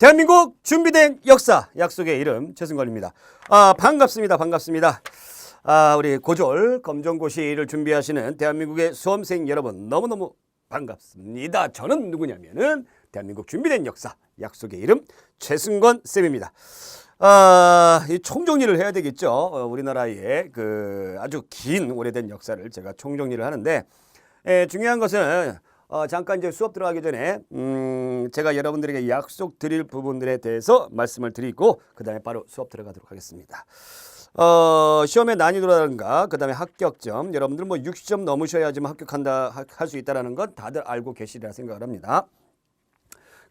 대한민국 준비된 역사 약속의 이름 최승건입니다. 반갑습니다. 우리 고졸 검정고시를 준비하시는 대한민국의 수험생 여러분 너무너무 반갑습니다. 저는 누구냐면은 대한민국 준비된 역사 약속의 이름 최승건 쌤입니다. 이 총정리를 해야 되겠죠. 우리나라의 그 아주 긴 오래된 역사를 제가 총정리를 하는데 중요한 것은 잠깐 이제 수업 들어가기 전에 제가 여러분들에게 약속 드릴 부분들에 대해서 말씀을 드리고 그 다음에 바로 수업 들어가도록 하겠습니다. 시험의 난이도라든가 그 다음에 합격점, 여러분들 뭐 60점 넘으셔야지만 합격한다 할 수 있다라는 건 다들 알고 계시리라 생각을 합니다.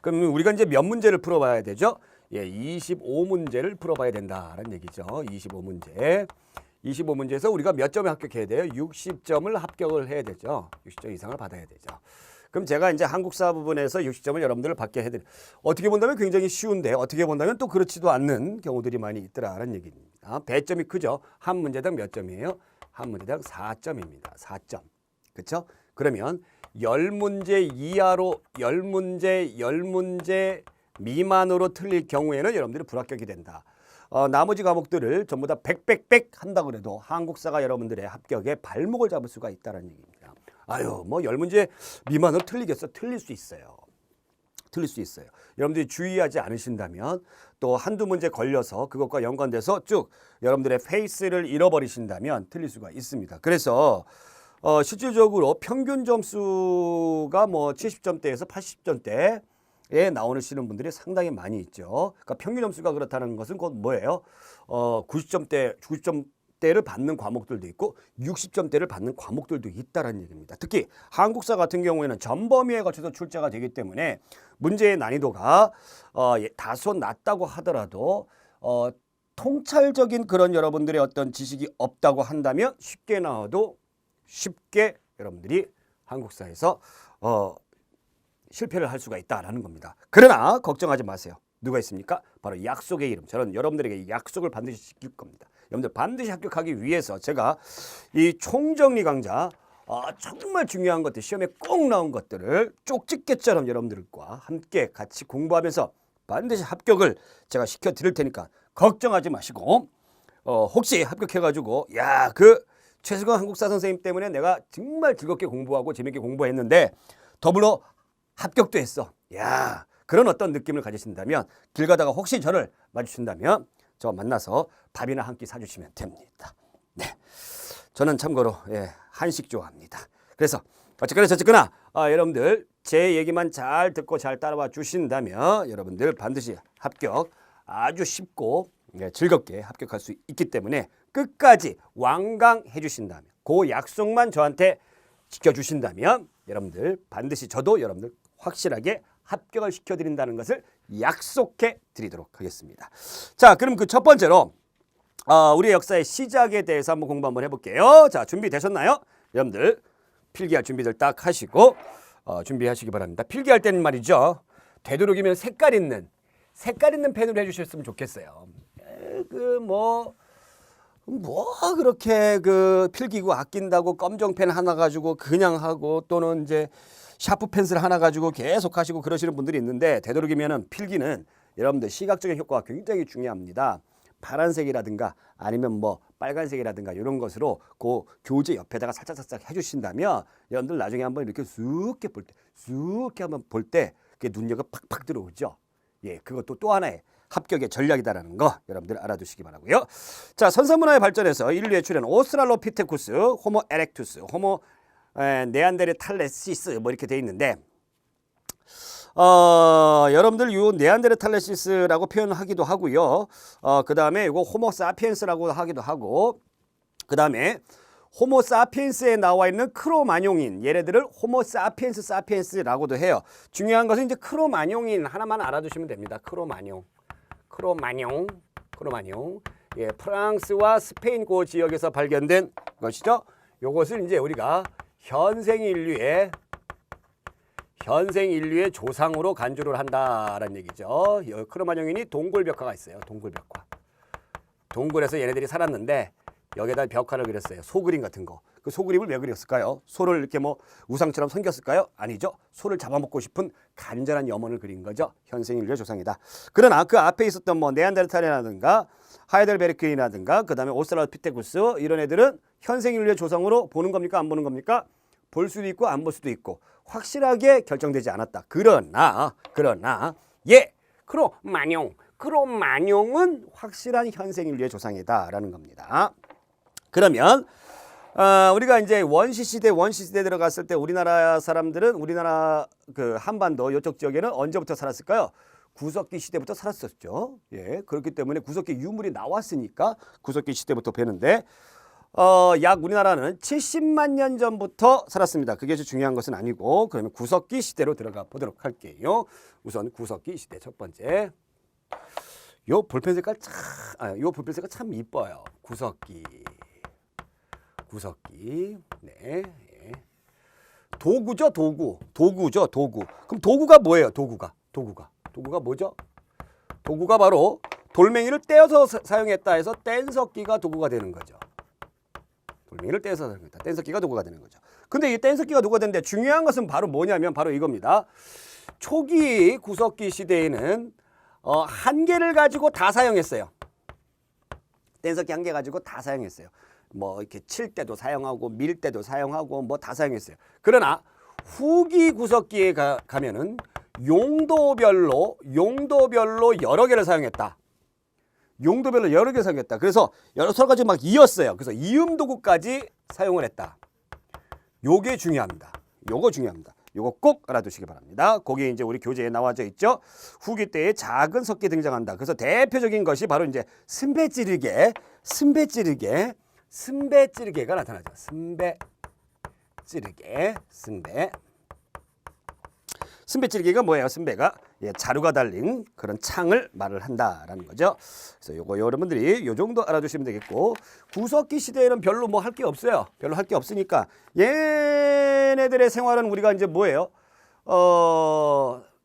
그럼 우리가 이제 몇 문제를 풀어봐야 되죠? 25문제를 풀어봐야 된다라는 얘기죠. 25문제에서 우리가 몇 점에 합격해야 돼요? 60점을 합격을 해야 되죠. 60점 이상을 받아야 되죠. 그럼 제가 이제 한국사 부분에서 60점을 여러분들을 받게 해드려요. 어떻게 본다면 굉장히 쉬운데 어떻게 본다면 또 그렇지도 않는 경우들이 많이 있더라라는 얘기입니다. 배점이 크죠. 한 문제당 몇 점이에요? 한 문제당 4점입니다. 4점. 그렇죠? 그러면 10문제 이하로 10문제 미만으로 틀릴 경우에는 여러분들이 불합격이 된다. 나머지 과목들을 전부 다 100 한다고 해도 한국사가 여러분들의 합격에 발목을 잡을 수가 있다는 얘기입니다. 뭐 10문제 미만으로 틀리겠어? 틀릴 수 있어요. 여러분들이 주의하지 않으신다면 또 한두 문제 걸려서 그것과 연관돼서 쭉 여러분들의 페이스를 잃어버리신다면 틀릴 수가 있습니다. 그래서 실질적으로 평균 점수가 뭐 70점대에서 80점대에 나오시는 분들이 상당히 많이 있죠. 그러니까 평균 점수가 그렇다는 것은 곧 뭐예요? 90점대를 받는 과목들도 있고 60점대를 받는 과목들도 있다는 얘기입니다. 특히 한국사 같은 경우에는 전범위에 거쳐서 출제가 되기 때문에 문제의 난이도가 다소 낮다고 하더라도 통찰적인 그런 여러분들의 어떤 지식이 없다고 한다면 쉽게 나와도 쉽게 여러분들이 한국사에서 실패를 할 수가 있다라는 겁니다. 그러나 걱정하지 마세요. 누가 있습니까? 바로 약속의 이름. 저는 여러분들에게 약속을 반드시 지킬 겁니다. 여러분들 반드시 합격하기 위해서 제가 이 총정리 강좌 정말 중요한 것들, 시험에 꼭 나온 것들을 쪽집게처럼 여러분들과 함께 같이 공부하면서 반드시 합격을 제가 시켜드릴 테니까 걱정하지 마시고 혹시 합격해가지고 최승건 한국사 선생님 때문에 내가 정말 즐겁게 공부하고 재밌게 공부했는데 더불어 합격도 했어. 그런 어떤 느낌을 가지신다면 길 가다가 혹시 저를 마주친다면 저 만나서 밥이나 한 끼 사주시면 됩니다. 네, 저는 참고로 한식 좋아합니다. 그래서 어쨌거나 여러분들 제 얘기만 잘 듣고 잘 따라와 주신다면 여러분들 반드시 합격 아주 쉽고 즐겁게 합격할 수 있기 때문에 끝까지 완강해 주신다면 그 약속만 저한테 지켜주신다면 여러분들 반드시 저도 여러분들 확실하게 합격을 시켜드린다는 것을 약속해 드리도록 하겠습니다. 자, 그럼 그 첫 번째로 우리의 역사의 시작에 대해서 한번 공부 한번 해볼게요. 자, 준비되셨나요? 여러분들 필기할 준비들 딱 하시고 준비하시기 바랍니다. 필기할 때는 말이죠. 되도록이면 색깔 있는 펜으로 해주셨으면 좋겠어요. 그렇게 필기구 아낀다고 검정 펜 하나 가지고 그냥 하고 또는 이제 샤프 펜슬 하나 가지고 계속 하시고 그러시는 분들이 있는데 되도록이면은 필기는 여러분들 시각적인 효과가 굉장히 중요합니다. 파란색이라든가 아니면 뭐 빨간색이라든가 이런 것으로 그 교재 옆에다가 살짝 해주신다면 여러분들 나중에 한번 이렇게 쑥 한번 볼 때 그게 눈여겨 팍팍 들어오죠. 그것도 또 하나의 합격의 전략이다라는 거 여러분들 알아두시기 바라고요. 자, 선사문화의 발전에서 인류의 출현 오스트랄로피테쿠스, 호모 에렉투스, 호모 네안데르탈레시스 뭐 이렇게 돼 있는데 여러분들 요 네안데르탈레시스라고 표현하기도 하고요. 그 다음에 이거 호모 사피엔스라고 하기도 하고 그 다음에 호모 사피엔스에 나와 있는 크로마뇽인 얘네들을 호모 사피엔스라고도 해요. 중요한 것은 이제 크로마뇽인 하나만 알아두시면 됩니다. 크로마뇽. 프랑스와 스페인 그 지역에서 발견된 것이죠. 요것을 이제 우리가 현생 인류의 조상으로 간주를 한다라는 얘기죠. 크로마뇽인이 동굴벽화가 있어요. 동굴에서 얘네들이 살았는데 여기에다 벽화를 그렸어요. 소그림 같은 거. 그 소 그림을 왜 그렸을까요? 소를 이렇게 뭐 우상처럼 생겼을까요? 아니죠. 소를 잡아먹고 싶은 간절한 염원을 그린 거죠. 현생 인류의 조상이다. 그러나 그 앞에 있었던 뭐 네안데르탈이라든가 하이델베르크인이라든가 그다음에 오스트랄로피테쿠스 이런 애들은 현생 인류의 조상으로 보는 겁니까? 안 보는 겁니까? 볼 수도 있고 안 볼 수도 있고 확실하게 결정되지 않았다. 그러나 예, 크로마뇽은 확실한 현생 인류의 조상이다라는 겁니다. 그러면 우리가 이제 원시 시대 들어갔을 때 우리나라 사람들은 우리나라 그 한반도 이쪽 지역에는 언제부터 살았을까요? 구석기 시대부터 살았었죠. 예, 그렇기 때문에 구석기 유물이 나왔으니까 구석기 시대부터 뵈는데 약 우리나라는 70만 년 전부터 살았습니다. 그게 중요한 것은 아니고 그러면 구석기 시대로 들어가 보도록 할게요. 우선 구석기 시대 첫 번째. 요 볼펜 색깔 참 이뻐요. 구석기. 네. 예. 도구죠, 도구. 그럼 도구가 뭐예요? 도구가 뭐죠? 도구가 바로 돌멩이를 떼어서 사용했다 해서 뗀석기가 도구가 되는 거죠. 돌멩이를 떼서 사용했다. 뗀석기가 도구가 되는 거죠. 근데 이 뗀석기가 도구가 되는데 중요한 것은 바로 뭐냐면 바로 이겁니다. 초기 구석기 시대에는 한 개를 가지고 다 사용했어요. 뗀석기 한 개 가지고 다 사용했어요. 뭐 이렇게 칠 때도 사용하고 밀 때도 사용하고 뭐 다 사용했어요. 그러나 후기 구석기에 가면은 용도별로 여러 개를 사용했다. 그래서 여러 가지 막 이었어요. 그래서 이음 도구까지 사용을 했다. 요게 중요합니다. 요거 꼭 알아두시기 바랍니다. 거기 이제 우리 교재에 나와져 있죠. 후기 때에 작은 석기 등장한다. 그래서 대표적인 것이 바로 이제 승배찌르개가 나타나죠. 승배찌르개가 뭐예요? 승배가 자루가 달린 그런 창을 말을 한다라는 거죠. 그래서 요거 여러분들이 요 정도 알아두시면 되겠고 구석기 시대에는 별로 뭐 할 게 없어요. 별로 할 게 없으니까 얘네들의 생활은 우리가 이제 뭐예요?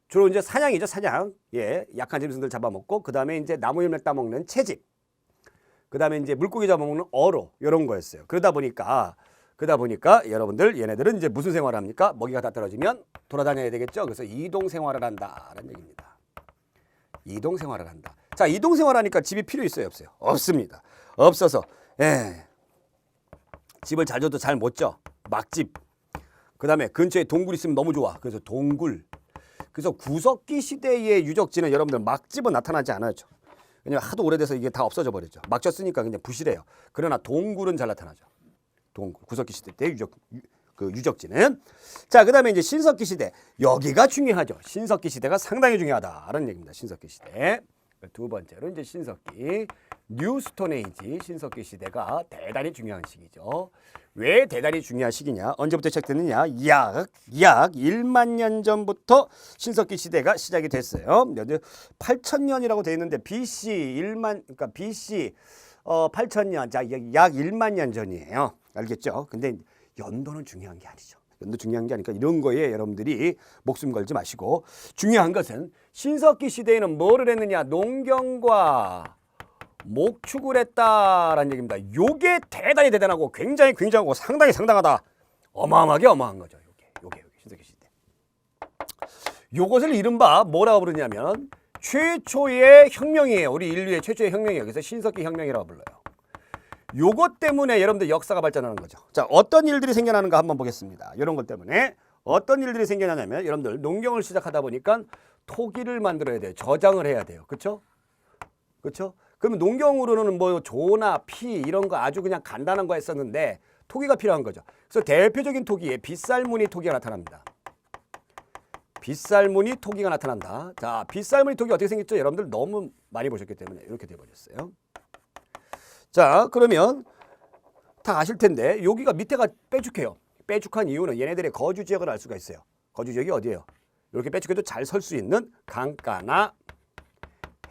주로 이제 사냥이죠, 사냥. 예, 약한 짐승들 잡아먹고 그 다음에 이제 나무 열매 따먹는 채집. 그 다음에 이제 물고기 잡아먹는 어로 이런 거였어요. 그러다 보니까 여러분들 얘네들은 이제 무슨 생활을 합니까? 먹이가 다 떨어지면 돌아다녀야 되겠죠. 그래서 이동 생활을 한다라는 얘기입니다. 이동 생활을 한다. 자, 이동 생활하니까 집이 필요 있어요, 없어요? 없습니다. 없어서 집을 잘 줘도 잘 못 져. 막집. 그 다음에 근처에 동굴 있으면 너무 좋아. 그래서 동굴. 그래서 구석기 시대의 유적지는 여러분들 막집은 나타나지 않았죠. 왜냐면 하도 오래돼서 이게 다 없어져 버렸죠. 막 졌으니까 그냥 부실해요. 그러나 동굴은 잘 나타나죠. 동굴. 구석기 시대 때 유적지는. 자, 그 다음에 이제 신석기 시대. 여기가 중요하죠. 신석기 시대가 상당히 중요하다라는 얘기입니다. 신석기 시대. 두 번째로 이제 신석기. 뉴 스톤에이지 신석기 시대가 대단히 중요한 시기죠. 왜 대단히 중요한 시기냐? 언제부터 시작됐느냐? 약 1만 년 전부터 신석기 시대가 시작이 됐어요. 8,000년이라고 되어 있는데 BC 8,000년. 자, 약 1만 년 전이에요. 알겠죠? 근데 연도는 중요한 게 아니죠. 연도 중요한 게 아니니까 이런 거에 여러분들이 목숨 걸지 마시고 중요한 것은 신석기 시대에는 뭐를 했느냐? 농경과 목축을 했다라는 얘기입니다. 요게 대단히 대단하고 굉장히 굉장하고 상당히 상당하다. 어마어마하게 어마한 거죠. 요게 신석기 시대. 요것을 이른바 뭐라고 부르냐면 최초의 혁명이에요. 우리 인류의 최초의 혁명이에요. 그래서 신석기 혁명이라고 불러요. 요것 때문에 여러분들 역사가 발전하는 거죠. 자, 어떤 일들이 생겨나는가 한번 보겠습니다. 이런 것 때문에 어떤 일들이 생겨나냐면 여러분들 농경을 시작하다 보니까 토기를 만들어야 돼요. 저장을 해야 돼요. 그렇죠? 그러면 농경으로는 뭐 조나 피 이런 거 아주 그냥 간단한 거 했었는데 토기가 필요한 거죠. 그래서 대표적인 토기에 빗살무늬 토기가 나타납니다. 빗살무늬 토기가 나타난다. 자, 빗살무늬 토기 어떻게 생겼죠? 여러분들 너무 많이 보셨기 때문에 이렇게 돼버렸어요. 자, 그러면 다 아실 텐데 여기가 밑에가 빼죽해요. 빼죽한 이유는 얘네들의 거주 지역을 알 수가 있어요. 거주 지역이 어디예요? 이렇게 빼죽해도 잘 설 수 있는 강가나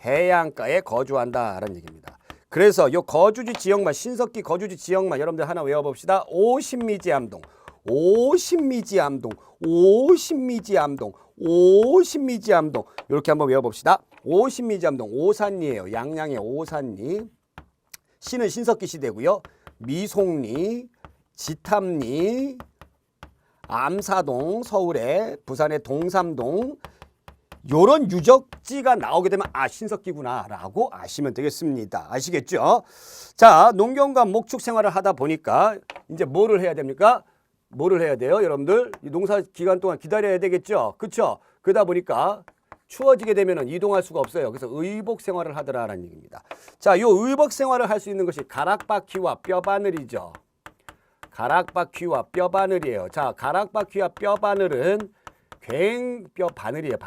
해안가에 거주한다라는 얘기입니다. 그래서 요 거주지 지역만 신석기 거주지 지역만 여러분들 하나 외워봅시다. 오신미지암동 이렇게 한번 외워봅시다. 오신미지암동 오산리예요. 양양의 오산리. 시는 신석기 시대고요. 미송리, 지탐리, 암사동, 서울에, 부산의 동삼동 요런 유적지가 나오게 되면 아 신석기구나 라고 아시면 되겠습니다. 아시겠죠? 자, 농경과 목축 생활을 하다 보니까 이제 뭐를 해야 됩니까? 뭐를 해야 돼요? 여러분들 이 농사 기간 동안 기다려야 되겠죠? 그쵸? 그러다 보니까 추워지게 되면 이동할 수가 없어요. 그래서 의복 생활을 하더라라는 얘기입니다. 자, 요 의복 생활을 할 수 있는 것이 가락바퀴와 뼈바늘이죠. 가락바퀴와 뼈바늘이에요. 자, 가락바퀴와 뼈바늘은 뼈바늘이에요.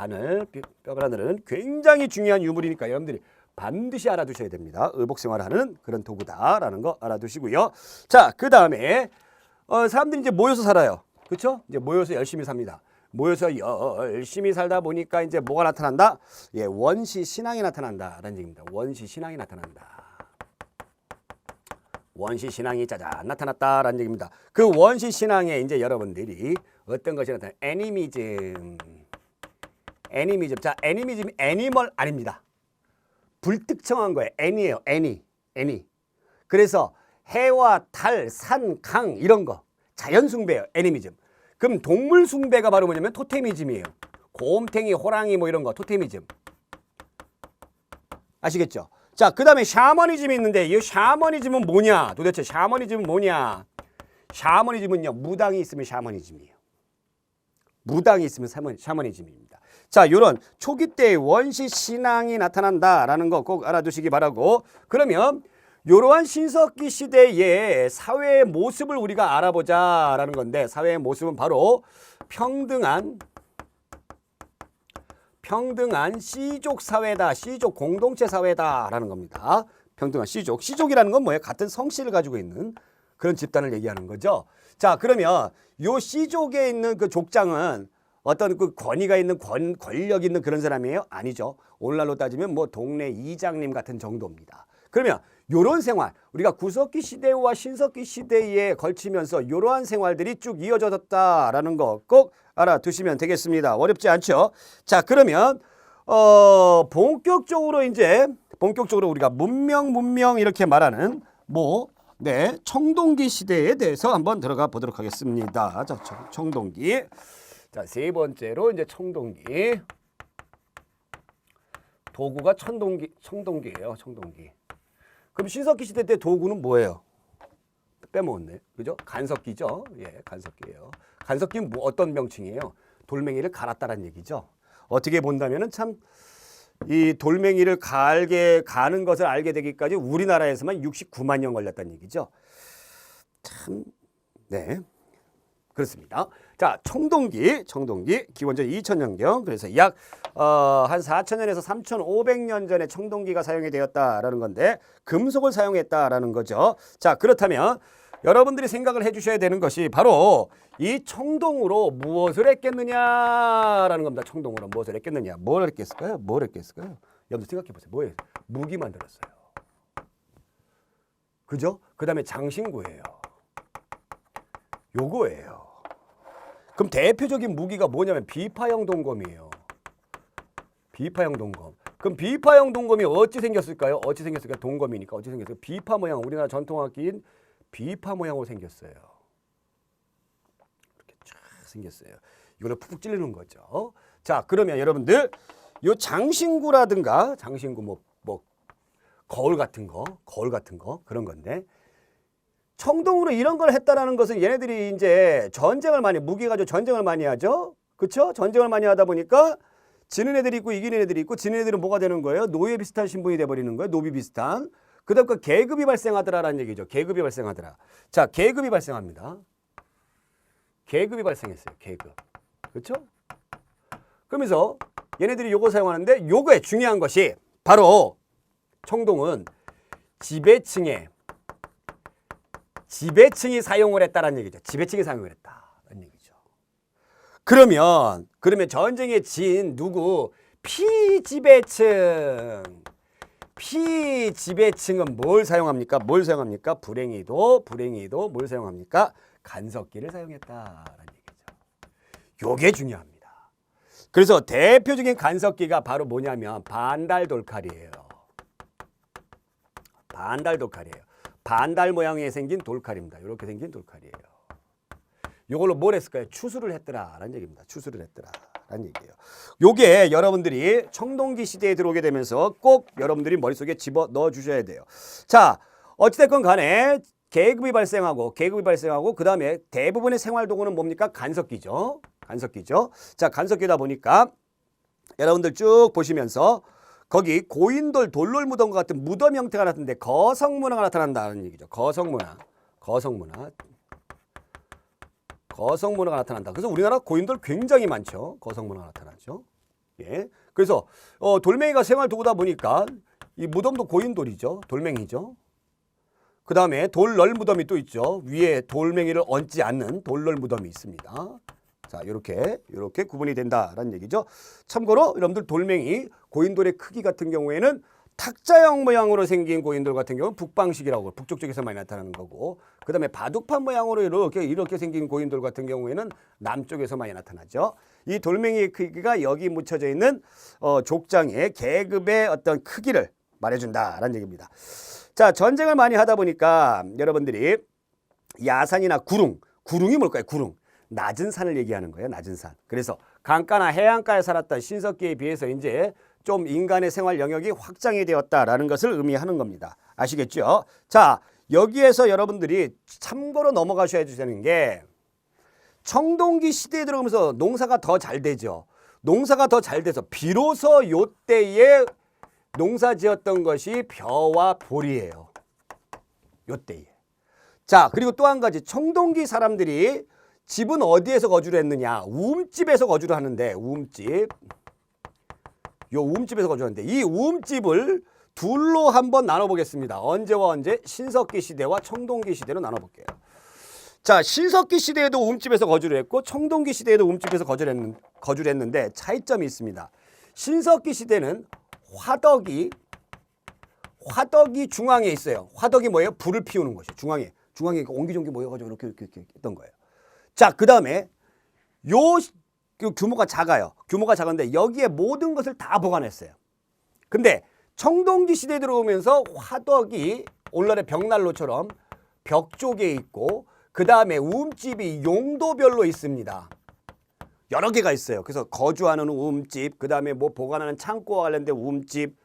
뼈바늘은 굉장히 중요한 유물이니까 여러분들이 반드시 알아두셔야 됩니다. 의복 생활하는 그런 도구다라는 거 알아두시고요. 자, 그 다음에 사람들이 이제 모여서 살아요. 그렇죠? 이제 모여서 열심히 삽니다. 모여서 열심히 살다 보니까 이제 뭐가 나타난다? 예, 원시 신앙이 나타난다라는 얘기입니다. 원시 신앙이 나타난다. 원시 신앙이 짜잔 나타났다라는 얘기입니다. 그 원시 신앙에 이제 여러분들이 어떤 것이 나타나? 애니미즘. 자, 애니미즘 애니멀 아닙니다. 불특정한 거예요. 애니예요. 애니. 그래서 해와 달, 산, 강 이런 거 자연 숭배예요. 애니미즘. 그럼 동물 숭배가 바로 뭐냐면 토테미즘이에요. 곰탱이, 호랑이 뭐 이런 거 토테미즘. 아시겠죠? 자, 그 다음에 샤머니즘이 있는데 이 샤머니즘은 뭐냐? 도대체 샤머니즘은 뭐냐? 샤머니즘은요. 무당이 있으면 샤머니즘이에요. 무당이 있으면 샤머니즘입니다. 자, 요런 초기 때의 원시 신앙이 나타난다라는 거 꼭 알아두시기 바라고 그러면 이러한 신석기 시대의 사회의 모습을 우리가 알아보자라는 건데 사회의 모습은 바로 평등한 씨족 사회다. 씨족 공동체 사회다라는 겁니다. 평등한 씨족. 씨족이라는 건 뭐예요? 같은 성씨를 가지고 있는 그런 집단을 얘기하는 거죠. 자, 그러면 요 씨족에 있는 그 족장은 어떤 그 권위가 있는 권력 있는 그런 사람이에요? 아니죠. 오늘날로 따지면 뭐 동네 이장님 같은 정도입니다. 그러면 요런 생활, 우리가 구석기 시대와 신석기 시대에 걸치면서 이러한 생활들이 쭉 이어졌다라는 거 꼭 알아두시면 되겠습니다. 어렵지 않죠? 자, 그러면 본격적으로 우리가 문명 이렇게 말하는 청동기 시대에 대해서 한번 들어가 보도록 하겠습니다. 자, 청동기. 자, 세 번째로 이제 청동기. 도구가 청동기예요. 청동기. 그럼 신석기 시대 때 도구는 뭐예요? 빼먹었네. 그죠? 간석기죠. 예, 간석기예요. 간석기는 어떤 명칭이에요? 돌멩이를 갈았다는 얘기죠. 어떻게 본다면은 참 이 돌멩이를 가는 것을 알게 되기까지 우리나라에서만 69만 년 걸렸다는 얘기죠. 참, 네. 그렇습니다. 자, 청동기 기원전 2000년경 그래서 약 한 4000년에서 3500년 전에 청동기가 사용이 되었다라는 건데 금속을 사용했다라는 거죠. 자, 그렇다면 여러분들이 생각을 해주셔야 되는 것이 바로 이 청동으로 무엇을 했겠느냐라는 겁니다. 청동으로 무엇을 했겠느냐? 뭘 했겠을까요? 여러분들 생각해 보세요. 뭐예요? 무기 만들었어요. 그죠? 그 다음에 장신구예요. 요거예요. 그럼 대표적인 무기가 뭐냐면 비파형 동검이에요. 비파형 동검. 그럼 비파형 동검이 어찌 생겼을까요? 동검이니까 어찌 생겼어요? 비파 모양. 우리나라 전통악기인 비파 모양으로 생겼어요. 이렇게 쫙 생겼어요. 이걸로 푹푹 찌르는 거죠. 자, 그러면 여러분들 요 장신구라든가 뭐 거울 같은 거 그런 건데 청동으로 이런 걸 했다라는 것은 얘네들이 이제 무기 가지고 전쟁을 많이 하죠. 그렇죠? 전쟁을 많이 하다 보니까 지는 애들이 있고 이기는 애들이 있고 지는 애들은 뭐가 되는 거예요? 노예 비슷한 신분이 돼버리는 거예요. 노비 비슷한. 그다음 그 계급이 발생하더라라는 얘기죠. 계급이 발생하더라. 자, 계급이 발생합니다. 계급이 발생했어요. 계급. 그렇죠? 그러면서 얘네들이 요거 사용하는데 요거에 중요한 것이 바로 청동은 지배층이 사용을 했다라는 얘기죠. 지배층이 사용을 했다라는 얘기죠. 그러면 전쟁에 진 누구? 피지배층은 뭘 사용합니까? 불행히도 뭘 사용합니까? 간석기를 사용했다라는 얘기죠. 요게 중요합니다. 그래서 대표적인 간석기가 바로 뭐냐면 반달돌칼이에요. 반달 모양에 생긴 돌칼입니다. 이렇게 생긴 돌칼이에요. 이걸로 뭘 했을까요? 추수를 했더라라는 얘기입니다. 추수를 했더라라는 얘기예요. 요게 여러분들이 청동기 시대에 들어오게 되면서 꼭 여러분들이 머릿속에 집어 넣어 주셔야 돼요. 자, 어찌됐건 간에 계급이 발생하고 그 다음에 대부분의 생활도구는 뭡니까? 간섭기죠. 간섭기죠. 자, 간섭기다 보니까 여러분들 쭉 보시면서 거기 고인돌 돌롤 무덤과 같은 무덤 형태가 나타나는데 거성문화가 나타난다는 얘기죠. 거성문화가 나타난다. 그래서 우리나라 고인돌 굉장히 많죠. 거성문화가 나타나죠. 예. 그래서 돌멩이가 생활 도구다 보니까 이 무덤도 고인돌이죠. 돌멩이죠. 그 다음에 돌널 무덤이 또 있죠. 위에 돌멩이를 얹지 않는 돌널 무덤이 있습니다. 자, 이렇게 구분이 된다라는 얘기죠. 참고로 여러분들 돌멩이 고인돌의 크기 같은 경우에는 탁자형 모양으로 생긴 고인돌 같은 경우는 북방식이라고 북쪽 쪽에서 많이 나타나는 거고, 그 다음에 바둑판 모양으로 이렇게 생긴 고인돌 같은 경우에는 남쪽에서 많이 나타나죠. 이 돌멩이의 크기가 여기 묻혀져 있는 족장의 계급의 어떤 크기를 말해준다라는 얘기입니다. 자, 전쟁을 많이 하다 보니까 여러분들이 야산이나 구릉이 뭘까요? 구릉. 낮은 산을 얘기하는 거예요. 낮은 산. 그래서 강가나 해안가에 살았던 신석기에 비해서 이제 좀 인간의 생활 영역이 확장이 되었다라는 것을 의미하는 겁니다. 아시겠죠? 자, 여기에서 여러분들이 참고로 넘어가셔야 되는 게 청동기 시대에 들어가면서 농사가 더 잘 되죠. 농사가 더 잘 돼서 비로소 요때에 농사 지었던 것이 벼와 보리예요. 요때에. 자, 그리고 또 한 가지, 청동기 사람들이 집은 어디에서 거주를 했느냐? 우음집에서 거주를 하는데, 우음집에서 거주하는데, 이 우음집을 둘로 한번 나눠보겠습니다. 언제와 언제? 신석기 시대와 청동기 시대로 나눠볼게요. 자, 신석기 시대에도 우음집에서 거주를 했고 청동기 시대에도 우음집에서 거주를 했는데 차이점이 있습니다. 신석기 시대는 화덕이 중앙에 있어요. 화덕이 뭐예요? 불을 피우는 것이에요. 중앙에 옹기종기 모여가지고 이렇게 했던 거예요. 자, 그 다음에 규모가 작아요. 규모가 작은데 여기에 모든 것을 다 보관했어요. 근데 청동기 시대에 들어오면서 화덕이 오늘날의 벽난로처럼 벽 쪽에 있고, 그 다음에 우음집이 용도별로 있습니다. 여러 개가 있어요. 그래서 거주하는 우음집, 그 다음에 뭐 보관하는 창고와 관련된 우음집.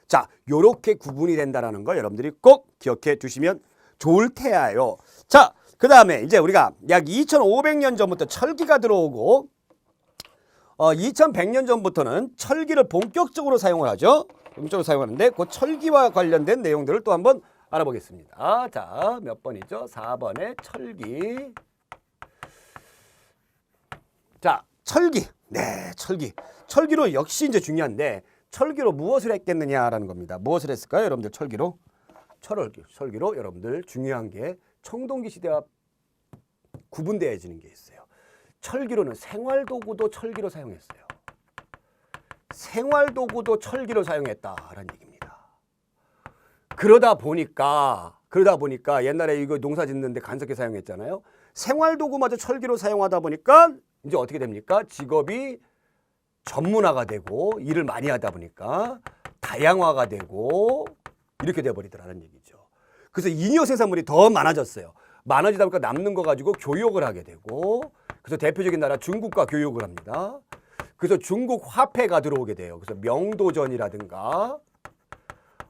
자, 요렇게 구분이 된다는 거 여러분들이 꼭 기억해 두시면 좋을 테야요. 자, 그 다음에 이제 우리가 약 2500년 전부터 철기가 들어오고 2100년 전부터는 철기를 본격적으로 사용을 하죠. 본격적으로 사용하는데 그 철기와 관련된 내용들을 또 한번 알아보겠습니다. 자, 몇 번이죠? 4번에 철기. 자, 철기. 네, 철기. 철기로 역시 이제 중요한데 철기로 무엇을 했겠느냐라는 겁니다. 무엇을 했을까요? 여러분들 철기로? 철기로 여러분들 중요한 게 청동기 시대와 구분되어지는 게 있어요. 철기로는 생활도구도 철기로 사용했어요. 생활도구도 철기로 사용했다라는 얘기입니다. 그러다 보니까 옛날에 이거 농사 짓는데 간섭기 사용했잖아요. 생활도구마저 철기로 사용하다 보니까 이제 어떻게 됩니까? 직업이 전문화가 되고 일을 많이 하다 보니까 다양화가 되고 이렇게 돼버리더라는 얘기죠. 그래서 잉여 생산물이 더 많아졌어요. 많아지다 보니까 남는 거 가지고 교역을 하게 되고, 그래서 대표적인 나라 중국과 교역을 합니다. 그래서 중국 화폐가 들어오게 돼요. 그래서 명도전이라든가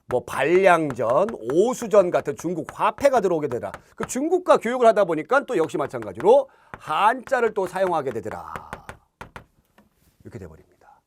뭐 발량전, 오수전 같은 중국 화폐가 들어오게 되더라. 그 중국과 교역을 하다 보니까 또 역시 마찬가지로 한자를 또 사용하게 되더라. 이렇게 돼버립니다.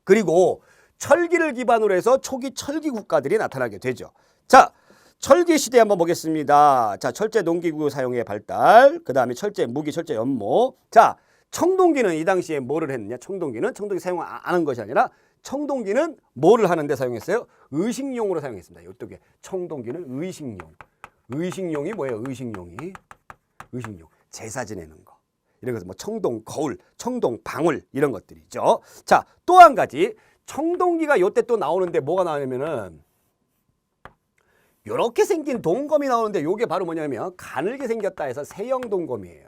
그리고 철기를 기반으로 해서 초기 철기 국가들이 나타나게 되죠. 자, 철기 시대 한번 보겠습니다. 자, 철제 농기구 사용의 발달, 그 다음에 철제 무기, 철제 연못. 자, 청동기는 이 당시에 뭐를 했느냐? 청동기 사용 안 한 것이 아니라 청동기는 뭐를 하는데 사용했어요? 의식용으로 사용했습니다. 이쪽에 청동기는 의식용. 의식용이 뭐예요? 의식용. 제사 지내는 거. 이런 것은 뭐 청동 거울, 청동 방울 이런 것들이죠. 자, 또 한 가지 청동기가 요때 또 나오는데 뭐가 나오냐면은 이렇게 생긴 동검이 나오는데 이게 바로 뭐냐면 가늘게 생겼다 해서 세형 동검이에요.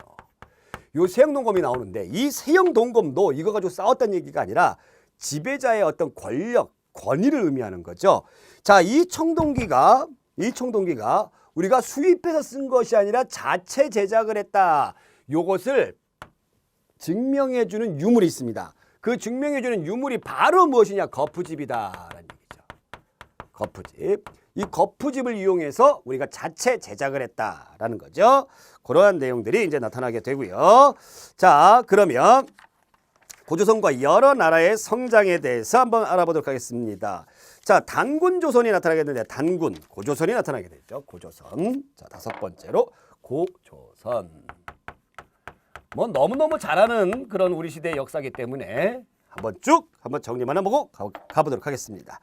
요 세형 동검이 나오는데 이 세형 동검도 이거 가지고 싸웠다는 얘기가 아니라 지배자의 어떤 권력, 권위를 의미하는 거죠. 자, 이 청동기가 우리가 수입해서 쓴 것이 아니라 자체 제작을 했다. 요것을 증명해주는 유물이 있습니다. 그 증명해주는 유물이 바로 무엇이냐? 거푸집이다라는 얘기죠. 거푸집. 이 거푸집을 이용해서 우리가 자체 제작을 했다라는 거죠. 그러한 내용들이 이제 나타나게 되고요. 자, 그러면 고조선과 여러 나라의 성장에 대해서 한번 알아보도록 하겠습니다. 자, 단군 조선이 나타나겠는데 단군, 고조선이 나타나게 되죠. 고조선. 자, 다섯 번째로 고조선. 뭐 너무너무 잘하는 그런 우리 시대의 역사이기 때문에 한번 정리만 해보고 가보도록 하겠습니다.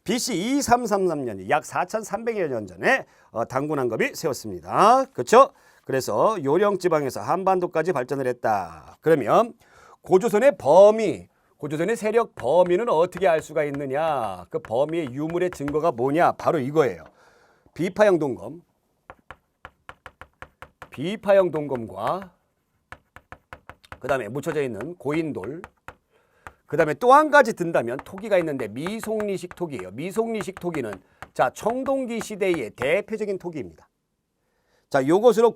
BC 2333년, 약 4300여 년 전에 단군 한겁이 세웠습니다. 그렇죠? 그래서 요령 지방에서 한반도까지 발전을 했다. 그러면 고조선의 범위, 고조선의 세력 범위는 어떻게 알 수가 있느냐? 그 범위의 유물의 증거가 뭐냐? 바로 이거예요. 비파형 동검, 비파형 동검과 그 다음에 묻혀져 있는 고인돌, 그 다음에 또 한 가지 든다면 토기가 있는데 미송리식 토기예요. 미송리식 토기는 자 청동기 시대의 대표적인 토기입니다. 자, 요것으로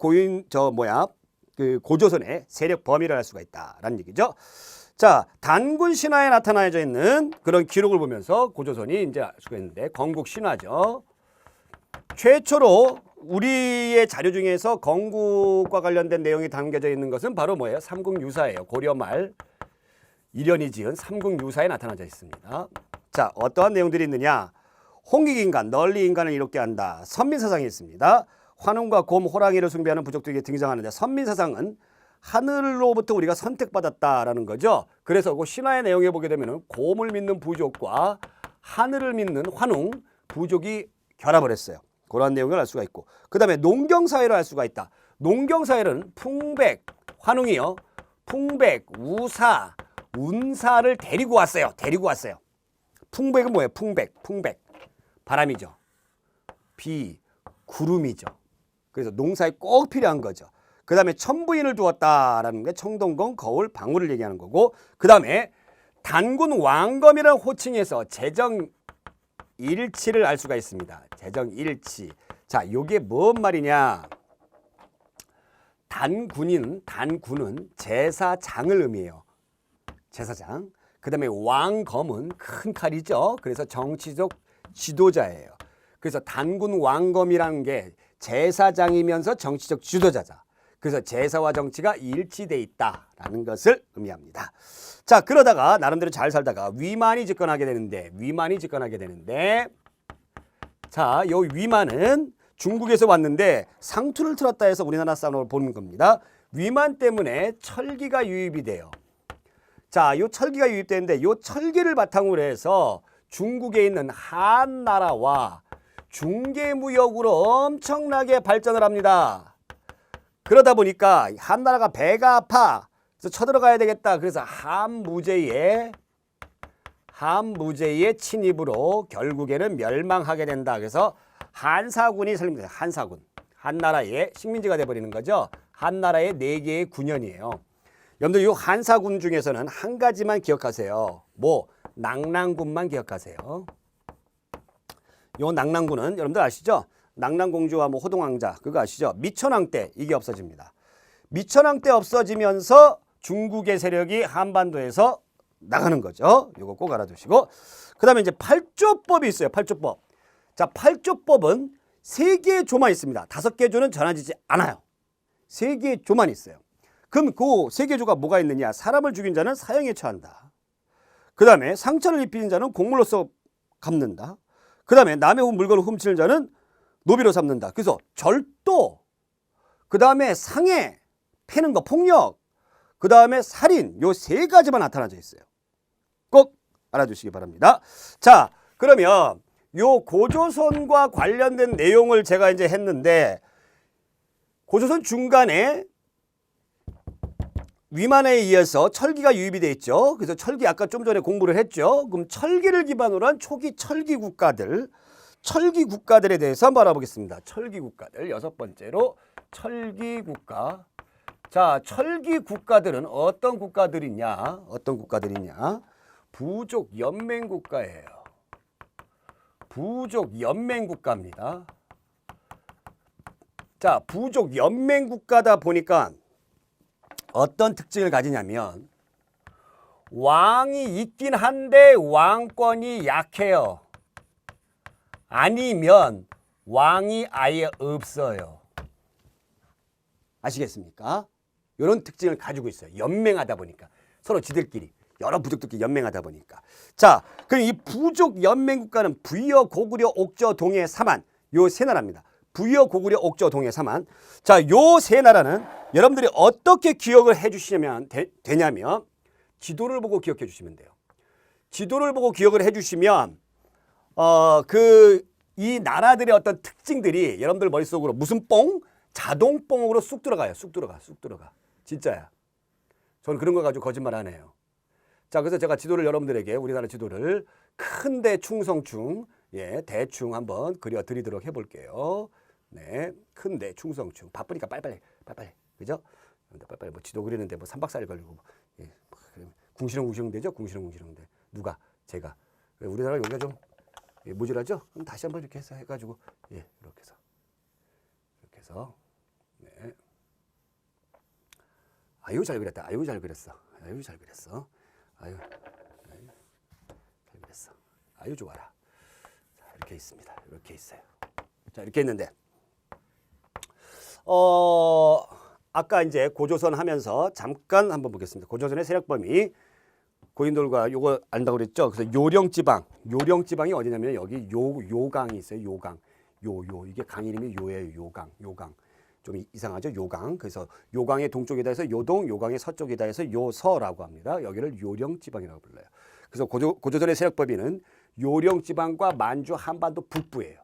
그 고조선의 세력 범위를 알 수가 있다라는 얘기죠. 자, 단군 신화에 나타나져 있는 그런 기록을 보면서 고조선이 이제 알 수가 있는데 건국 신화죠. 최초로 우리의 자료 중에서 건국과 관련된 내용이 담겨져 있는 것은 바로 뭐예요? 삼국유사예요. 고려 말 이련이 지은 삼국유사에 나타나져 있습니다. 자, 어떠한 내용들이 있느냐? 홍익인간, 널리 인간을 이롭게 한다. 선민사상이 있습니다. 환웅과 곰, 호랑이를 숭배하는 부족들이 등장하는데 선민사상은 하늘로부터 우리가 선택받았다라는 거죠. 그래서 그 신화의 내용에 보게 되면 곰을 믿는 부족과 하늘을 믿는 환웅, 부족이 결합을 했어요. 그런 내용을 알 수가 있고, 그 다음에 농경사회를 알 수가 있다. 농경사회는 풍백, 환웅이요. 풍백, 우사, 운사를 데리고 왔어요. 풍백은 뭐예요? 풍백. 바람이죠. 비, 구름이죠. 그래서 농사에 꼭 필요한 거죠. 그 다음에 천부인을 두었다라는 게 청동검, 거울, 방울을 얘기하는 거고, 그 다음에 단군 왕검이라는 호칭에서 재정일치를 알 수가 있습니다. 재정일치. 자, 요게 뭔 말이냐? 단군은 제사장을 의미해요. 제사장. 그 다음에 왕검은 큰 칼이죠. 그래서 정치적 지도자예요. 그래서 단군 왕검이라는 게 제사장이면서 정치적 지도자자. 그래서 제사와 정치가 일치돼 있다라는 것을 의미합니다. 자, 그러다가 나름대로 잘 살다가 위만이 집권하게 되는데 자, 요 위만은 중국에서 왔는데 상투를 틀었다 해서 우리나라 사람을 보는 겁니다. 위만 때문에 철기가 유입이 돼요. 자, 요 철기가 유입되는데 요 철기를 바탕으로 해서 중국에 있는 한나라와 중개무역으로 엄청나게 발전을 합니다. 그러다 보니까 한나라가 배가 아파. 그래서 쳐들어가야 되겠다. 그래서 한무제의 침입으로 결국에는 멸망하게 된다. 그래서 한사군이 설립됩니다. 한사군. 한나라의 식민지가 돼버리는 거죠. 한나라의 4개의 군현이에요. 여러분들 이 한사군 중에서는 한 가지만 기억하세요. 뭐? 낙랑군만 기억하세요. 요 낙랑군은 여러분들 아시죠? 낙랑공주와 뭐 호동왕자 그거 아시죠? 미천왕 때 이게 없어집니다. 미천왕 때 없어지면서 중국의 세력이 한반도에서 나가는 거죠. 이거 꼭 알아두시고, 그 다음에 이제 팔조법이 있어요. 팔조법. 자, 팔조법은 3개의 조만 있습니다. 5개의 조는 전해지지 않아요. 3개의 조만 있어요. 그럼 그 3개의 조가 뭐가 있느냐? 사람을 죽인 자는 사형에 처한다. 그 다음에 상처를 입힌 자는 곡물로서 갚는다. 그 다음에 남의 물건을 훔치는 자는 노비로 삼는다. 그래서 절도, 그 다음에 상해, 패는 거, 폭력, 그 다음에 살인, 요 3가지만 나타나져 있어요. 꼭 알아두시기 바랍니다. 자, 그러면 요 고조선과 관련된 내용을 제가 이제 했는데, 고조선 중간에 위만에 의해서 철기가 유입이 돼 있죠. 그래서 철기 아까 좀 전에 공부를 했죠. 그럼 철기를 기반으로 한 초기 철기 국가들에 대해서 한번 알아보겠습니다. 철기 국가들 6번째로 철기 국가. 자, 철기 국가들은 어떤 국가들이냐? 부족 연맹 국가예요. 부족 연맹 국가입니다. 자, 부족 연맹 국가다 보니까 어떤 특징을 가지냐면 왕이 있긴 한데 왕권이 약해요. 아니면 왕이 아예 없어요. 아시겠습니까? 이런 특징을 가지고 있어요. 연맹하다 보니까. 서로 지들끼리. 여러 부족들끼리 연맹하다 보니까. 자, 그럼 이 부족 연맹 국가는 부여, 고구려, 옥저, 동해, 삼한. 요 세 나라입니다. 부여, 고구려, 옥저, 동해, 삼한. 자, 요 세 나라는 여러분들이 어떻게 기억을 해 주시면 되냐면 지도를 보고 기억해 주시면 돼요. 지도를 보고 기억을 해 주시면 이 나라들의 어떤 특징들이 여러분들 머릿속으로 무슨 뽕? 자동뽕으로 쑥 들어가요. 쑥 들어가. 진짜야. 저는 그런 거 가지고 거짓말 안 해요. 자, 그래서 제가 지도를 여러분들에게 우리나라 지도를 큰데 충성충, 예, 대충 한번 그려 드리도록 해볼게요. 네, 큰데 충성충. 바쁘니까 빨리빨리. 그죠? 빨리빨리 뭐 지도 그리는데 뭐 3박 4일 걸리고, 예, 궁시렁궁시렁 되죠? 궁시렁궁시렁 돼. 누가? 제가. 우리나라 여기가 좀 모자라죠? 그럼 다시 한번 이렇게 해서 해가지고, 예, 이렇게 해서, 네. 아유, 잘 그렸다. 아유, 잘 그렸어. 아유, 잘 그렸어. 아유, 잘 그렸어. 아유, 좋아라. 자, 이렇게 있습니다. 이렇게 있어요. 자, 이렇게 있는데, 아까 이제 고조선 하면서 잠깐 한번 보겠습니다. 고조선의 세력 범위. 고인돌과 요거 안다고 그랬죠? 그래서 요령지방이 어디냐면 여기 요강이 있어요. 요강. 이게 강 이름이 요예요. 요강. 좀 이상하죠? 요강. 그래서 요강의 동쪽이다 해서 요동, 요강의 서쪽이다 해서 요서라고 합니다. 여기를 요령지방이라고 불러요. 그래서 고조선의 세력 범위는 요령지방과 만주 한반도 북부예요.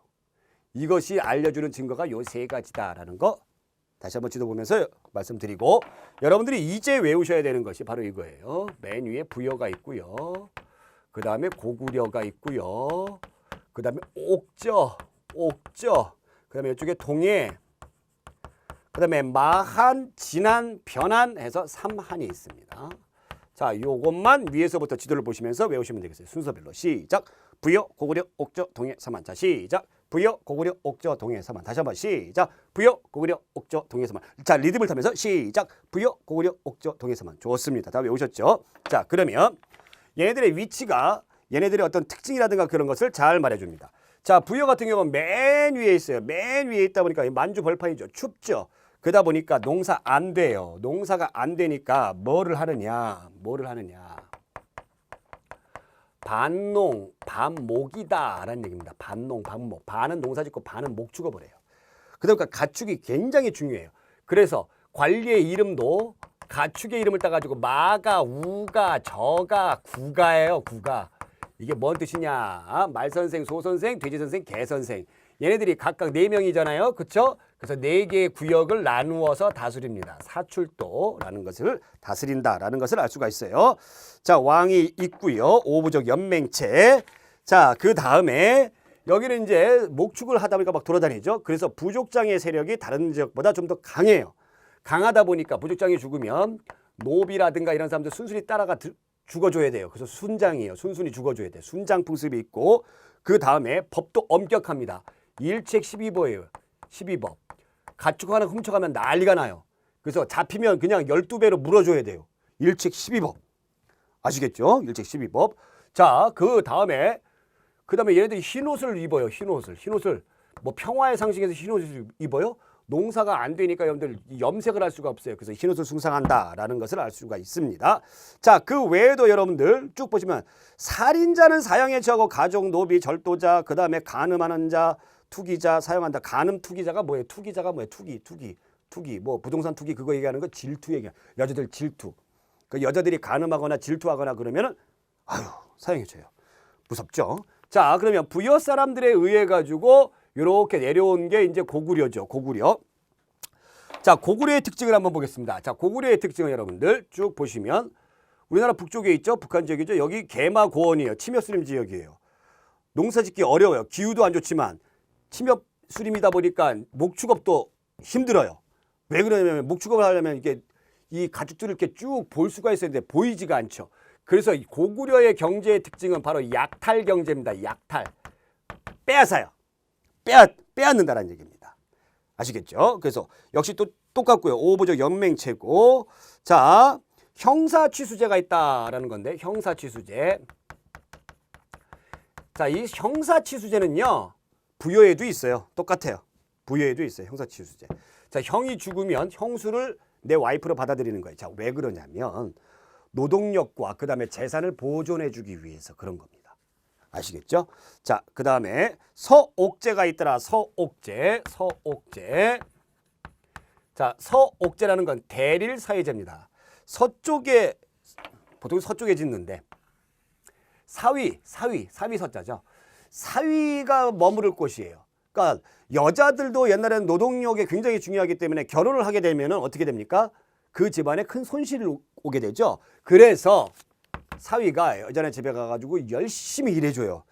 이것이 알려주는 증거가 요 세 가지다라는 거 다시 한번 지도 보면서 말씀드리고, 여러분들이 이제 외우셔야 되는 것이 바로 이거예요. 맨 위에 부여가 있고요. 그 다음에 고구려가 있고요. 그 다음에 옥저. 그 다음에 이쪽에 동해. 그 다음에 마한, 진안, 변안 해서 삼한이 있습니다. 자, 요것만 위에서부터 지도를 보시면서 외우시면 되겠어요. 순서별로. 시작. 부여, 고구려, 옥저, 동해, 삼한. 자, 시작. 부여, 고구려, 옥저, 동해, 삼한. 다시 한번 시작. 부여, 고구려, 옥저, 동해, 삼한. 자, 리듬을 타면서 시작. 부여, 고구려, 옥저, 동해, 삼한. 좋습니다. 다 외우셨죠? 자, 그러면 얘네들의 위치가, 얘네들의 어떤 특징이라든가 그런 것을 잘 말해줍니다. 자, 부여 같은 경우는 맨 위에 있어요. 맨 위에 있다 보니까 만주 벌판이죠. 춥죠. 그러다 보니까 농사 안 돼요. 농사가 안 되니까 뭐를 하느냐. 반농, 반목이다라는 얘기입니다. 반농, 반목. 반은 농사 짓고 반은 목 죽어버려요. 그러니까 가축이 굉장히 중요해요. 그래서 관리의 이름도 가축의 이름을 따가지고 마가, 우가, 저가, 구가예요. 구가. 이게 뭔 뜻이냐. 말선생, 소선생, 돼지선생, 개선생. 얘네들이 각각 4명이잖아요. 그쵸? 그래서 4개의 구역을 나누어서 다스립니다. 사출도라는 것을 다스린다라는 것을 알 수가 있어요. 자, 왕이 있고요. 오부족 연맹체. 자, 그 다음에 여기는 이제 목축을 하다 보니까 막 돌아다니죠. 그래서 부족장의 세력이 다른 지역보다 좀 더 강해요. 강하다 보니까 부족장이 죽으면 노비라든가 이런 사람들 순순히 따라가 죽어줘야 돼요. 그래서 순장이에요. 순순히 죽어줘야 돼요. 순장 풍습이 있고, 그 다음에 법도 엄격합니다. 일책 12법이에요. 12법. 가축 하나 훔쳐가면 난리가 나요. 그래서 잡히면 그냥 12배로 물어줘야 돼요. 일책 12법. 아시겠죠? 일책 12법. 자, 그 다음에 얘네들이 흰옷을 입어요. 흰옷을. 뭐 평화의 상징에서 흰옷을 입어요? 농사가 안 되니까 여러분들 염색을 할 수가 없어요. 그래서 흰옷을 숭상한다라는 것을 알 수가 있습니다. 자, 그 외에도 여러분들 쭉 보시면 살인자는 사형에 처하고 가족, 노비, 절도자, 그 다음에 간음하는 자, 투기자 사용한다. 간음 투기자가 뭐예요? 투기자가 뭐예요? 투기. 뭐 부동산 투기 그거 얘기하는 거 질투 얘기야. 여자들 질투. 그 여자들이 간음하거나 질투하거나 그러면은 사형에 처해요. 무섭죠? 자, 그러면 부여 사람들에 의해 가지고 이렇게 내려온 게 이제 고구려죠. 고구려. 자, 고구려의 특징을 한번 보겠습니다. 자, 고구려의 특징은 여러분들 쭉 보시면 우리나라 북쪽에 있죠. 북한 지역이죠. 여기 개마 고원이에요. 침엽 수림 지역이에요. 농사 짓기 어려워요. 기후도 안 좋지만 침엽 수림이다 보니까 목축업도 힘들어요. 왜 그러냐면 목축업을 하려면 이게 이 가축들을 이렇게 쭉 볼 수가 있어야 되는데 보이지가 않죠. 그래서 고구려의 경제의 특징은 바로 약탈 경제입니다. 약탈. 빼앗아요. 빼앗는다라는 얘기입니다. 아시겠죠? 그래서 역시 또 똑같고요. 오부적 연맹체고. 자, 형사취수제가 있다라는 건데 형사취수제. 자, 이 형사취수제는요. 부여에도 있어요. 똑같아요. 부여에도 있어요. 형사취수제. 자, 형이 죽으면 형수를 내 와이프로 받아들이는 거예요. 자, 왜 그러냐면 노동력과 그다음에 재산을 보존해 주기 위해서 그런 겁니다. 아시겠죠? 자, 그다음에 서옥제가 있더라. 서옥제. 서옥제. 자, 서옥제라는 건 대릴 사회제입니다. 서쪽에 보통 서쪽에 짓는데 사위 서자죠. 사위가 머무를 곳이에요. 그러니까 여자들도 옛날에는 노동력이 굉장히 중요하기 때문에 결혼을 하게 되면 어떻게 됩니까? 그 집안에 큰 손실이 오게 되죠. 그래서 사위가 여자네 집에 가가지고 열심히 일해줘요.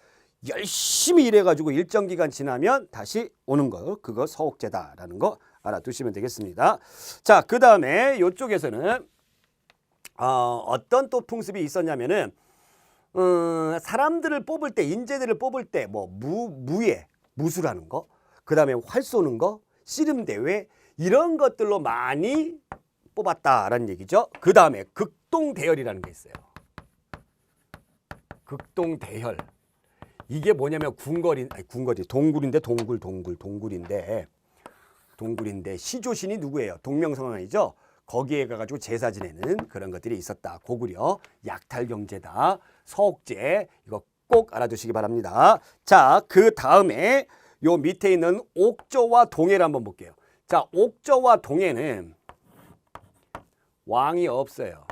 열심히 일해가지고 일정 기간 지나면 다시 오는 거. 그거 서옥제다라는 거 알아두시면 되겠습니다. 자, 그 다음에 이쪽에서는 어떤 또 풍습이 있었냐면은 사람들을 뽑을 때 인재들을 뽑을 때 뭐 무술하는 거, 그 다음에 활 쏘는 거, 씨름 대회 이런 것들로 많이 뽑았다라는 얘기죠. 그 다음에 극동대열이라는 게 있어요. 극동대열. 이게 뭐냐면 동굴인데 동굴인데 시조신이 누구예요? 동명성황이죠. 거기에 가가지고 제사 지내는 그런 것들이 있었다. 고구려 약탈경제다. 서옥제 이거 꼭 알아두시기 바랍니다. 자, 그 다음에 요 밑에 있는 옥저와 동해를 한번 볼게요. 자, 옥저와 동해는 왕이 없어요.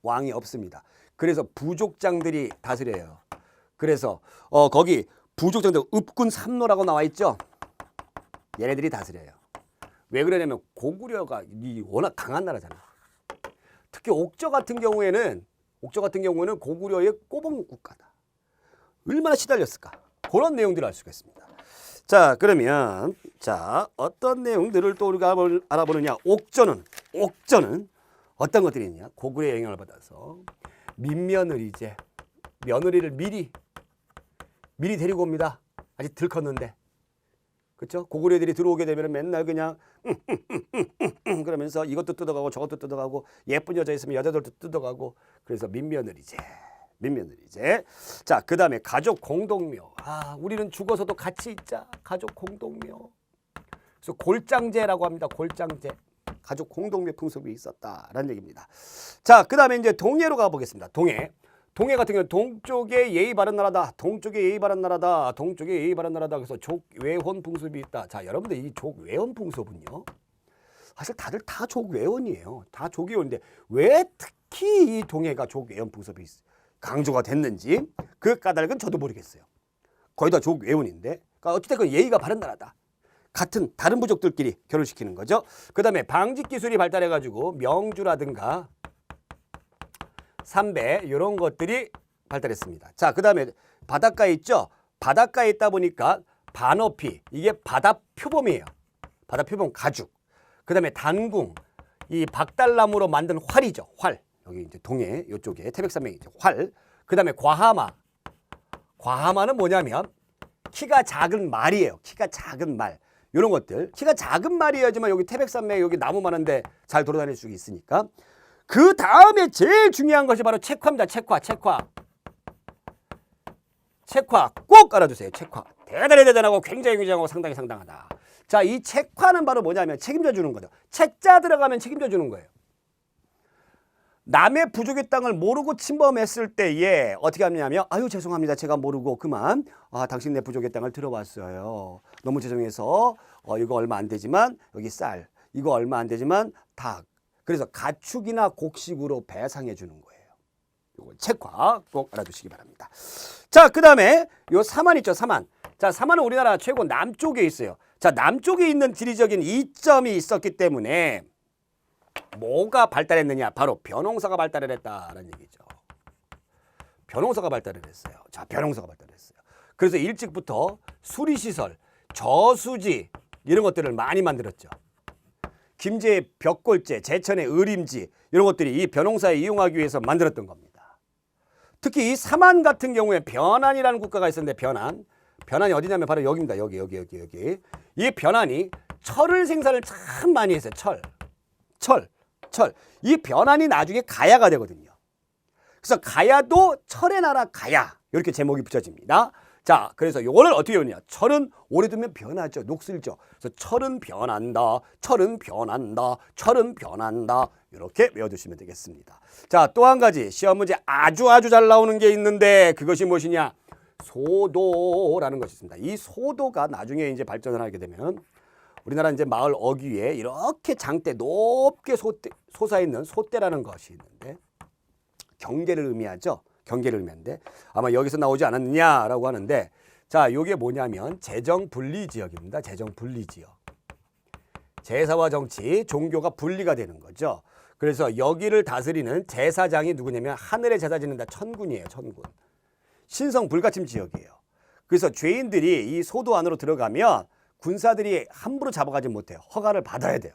왕이 없습니다. 그래서 부족장들이 다스려요. 그래서 거기 부족장들 읍군 삼노라고 나와 있죠. 얘네들이 다스려요. 왜 그러냐면 고구려가 워낙 강한 나라잖아. 특히 옥저 같은 경우에는 고구려의 꼬봉 국가다. 얼마나 시달렸을까? 그런 내용들을 알 수가 있습니다. 자, 그러면 어떤 내용들을 또 우리가 알아보느냐? 옥저는 어떤 것들이 있냐? 고구려의 영향을 받아서 민며느리제, 며느리를 미리 데리고 옵니다. 아직 덜 컸는데. 그렇죠? 고구려 애들이 들어오게 되면 맨날 그냥 그러면서 이것도 뜯어가고 저것도 뜯어가고 예쁜 여자 있으면 여자들도 뜯어가고 그래서 민며느리제. 자, 그 다음에 가족 공동묘. 우리는 죽어서도 같이 있자. 가족 공동묘. 그래서 골장제라고 합니다. 골장제. 가족 공동묘 풍습이 있었다라는 얘기입니다. 자, 그 다음에 이제 동해로 가보겠습니다. 동해 같은 경우는 동쪽에 예의 바른 나라다. 그래서 족외혼 풍습이 있다. 자, 여러분들 이 족외혼 풍습은요. 사실 다들 다 족외혼이에요. 다 족외혼인데 왜 특히 이 동해가 족외혼 풍습이 강조가 됐는지 그 까닭은 저도 모르겠어요. 거의 다 족외혼인데. 그러니까 어찌됐건 예의가 바른 나라다. 같은 다른 부족들끼리 결혼시키는 거죠. 그 다음에 방직 기술이 발달해가지고 명주라든가 삼배 이런 것들이 발달했습니다. 자, 그 다음에 바닷가에 있죠. 바닷가에 있다 보니까 반어피 이게 바다 표범이에요. 바다 표범 가죽. 그 다음에 단궁 이 박달나무로 만든 활이죠. 활. 여기 이제 동해 이쪽에 태백산맥 이제 활. 그 다음에 과하마는 뭐냐면 키가 작은 말이에요. 키가 작은 말. 이런 것들. 키가 작은 말이어야지만 여기 태백산맥 여기 나무 많은데 잘 돌아다닐 수 있으니까. 그 다음에 제일 중요한 것이 바로 책화입니다. 책화 꼭 알아두세요. 책화. 대단하고 굉장히 굉장하고 상당하다. 자, 이 책화는 바로 뭐냐면 책임져 주는 거죠. 책자 들어가면 책임져 주는 거예요. 남의 부족의 땅을 모르고 침범했을 때에 어떻게 하냐면 아유 죄송합니다. 제가 모르고 그만 당신 내 부족의 땅을 들어왔어요. 너무 죄송해서 이거 얼마 안 되지만 여기 쌀 이거 얼마 안 되지만 닭 그래서 가축이나 곡식으로 배상해 주는 거예요. 요거 책화 꼭 알아두시기 바랍니다. 자, 그 다음에 요 사만 있죠. 사만. 자, 사만은 우리나라 최고 남쪽에 있어요. 자, 남쪽에 있는 지리적인 이점이 있었기 때문에 뭐가 발달했느냐? 바로 벼농사가 발달을 했다는 얘기죠. 벼농사가 발달을 했어요. 자, 벼농사가 발달했어요. 그래서 일찍부터 수리시설, 저수지 이런 것들을 많이 만들었죠. 김제의 벽골제, 제천의 의림지 이런 것들이 이 벼농사에 이용하기 위해서 만들었던 겁니다. 특히 이 사만 같은 경우에 변안이라는 국가가 있었는데 변환이 어디냐면 바로 여기입니다. 여기. 이 변환이 철을 생산을 참 많이 했어요. 철. 이 변환이 나중에 가야가 되거든요. 그래서 가야도 철의 나라 가야 이렇게 제목이 붙여집니다. 자, 그래서 요거를 어떻게 외우냐? 철은 오래 두면 변하죠. 녹슬죠. 그래서 철은 변한다. 이렇게 외워두시면 되겠습니다. 자, 또 한 가지 시험 문제 아주 잘 나오는 게 있는데 그것이 무엇이냐? 소도라는 것이 있습니다. 이 소도가 나중에 이제 발전을 하게 되면 우리나라 이제 마을 어귀에 이렇게 장대 높게 솟아있는 솥대라는 것이 있는데 경계를 의미하죠. 경계를 의미하는데 아마 여기서 나오지 않았느냐라고 하는데 자, 이게 뭐냐면 재정분리지역입니다. 재정분리지역. 제사와 정치, 종교가 분리가 되는 거죠. 그래서 여기를 다스리는 제사장이 누구냐면 하늘의 제사 지낸다 천군이에요. 천군. 신성 불가침 지역이에요. 그래서 죄인들이 이 소도 안으로 들어가면 군사들이 함부로 잡아가지 못해요. 허가를 받아야 돼요.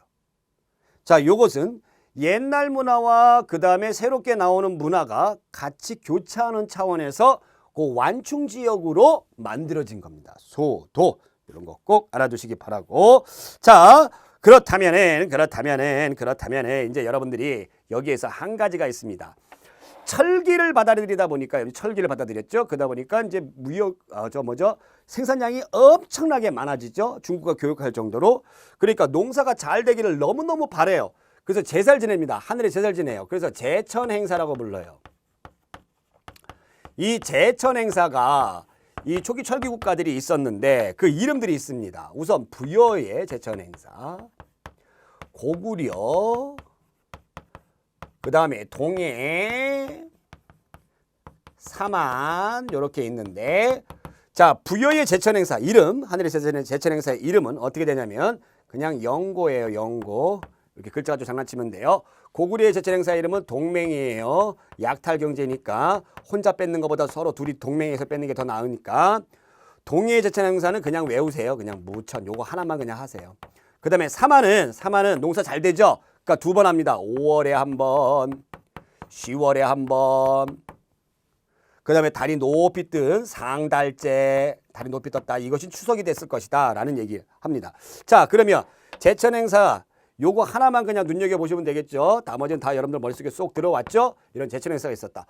자, 요것은 옛날 문화와 그 다음에 새롭게 나오는 문화가 같이 교차하는 차원에서 그 완충 지역으로 만들어진 겁니다. 소도. 이런 거 꼭 알아두시기 바라고. 자, 그렇다면은 이제 여러분들이 여기에서 한 가지가 있습니다. 철기를 받아들이다 보니까 철기를 받아들였죠. 그러다 보니까 이제 생산량이 엄청나게 많아지죠. 중국과 교역할 정도로. 그러니까 농사가 잘 되기를 너무너무 바래요. 그래서 제사를 지냅니다. 하늘에 제사를 지내요. 그래서 제천 행사라고 불러요. 이 제천 행사가 이 초기 철기 국가들이 있었는데 그 이름들이 있습니다. 우선 부여의 제천 행사, 고구려, 그 다음에 동해, 삼안 이렇게 있는데 자, 부여의 제천 행사 이름, 하늘의 제천 행사의 이름은 어떻게 되냐면 그냥 영고예요. 영고. 이렇게 글자 가지고 장난치면 돼요. 고구려의 제천 행사 이름은 동맹이에요. 약탈 경제니까 혼자 뺏는 것보다 서로 둘이 동맹해서 뺏는 게 더 나으니까. 동해의 제천 행사는 그냥 외우세요. 그냥 무천. 요거 하나만 그냥 하세요. 그 다음에 삼안은 농사 잘 되죠. 그러니까 두 번 합니다. 5월에 한 번, 10월에 한 번. 그 다음에 달이 높이 뜬 상달째, 달이 높이 떴다. 이것이 추석이 됐을 것이다 라는 얘기를 합니다. 자, 그러면 제천 행사 요거 하나만 그냥 눈여겨보시면 되겠죠. 나머지는 다 여러분들 머릿속에 쏙 들어왔죠. 이런 제천 행사가 있었다.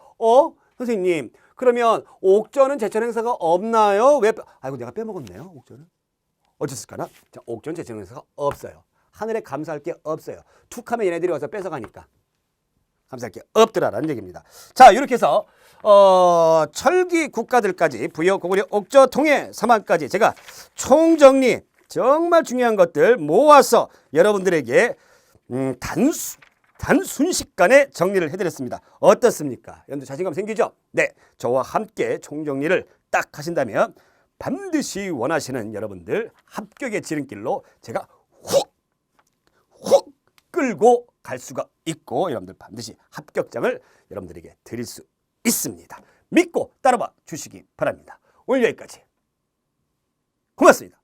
선생님, 그러면 옥전은 제천 행사가 없나요? 왜? 아이고, 내가 빼먹었네요. 옥전은. 어쨌을까나? 자, 옥전 제천 행사가 없어요. 하늘에 감사할 게 없어요. 툭하면 얘네들이 와서 뺏어가니까 감사할 게 없더라라는 얘기입니다. 자, 이렇게 해서 철기 국가들까지 부여, 고구려, 옥저, 통해, 삼안까지 제가 총정리 정말 중요한 것들 모아서 여러분들에게 단순식간에 정리를 해드렸습니다. 어떻습니까? 여러분들 자신감 생기죠? 네, 저와 함께 총정리를 딱 하신다면 반드시 원하시는 여러분들 합격의 지름길로 제가 훅 끌고 갈 수가 있고 여러분들 반드시 합격장을 여러분들에게 드릴 수 있습니다. 믿고 따라와 주시기 바랍니다. 오늘 여기까지. 고맙습니다.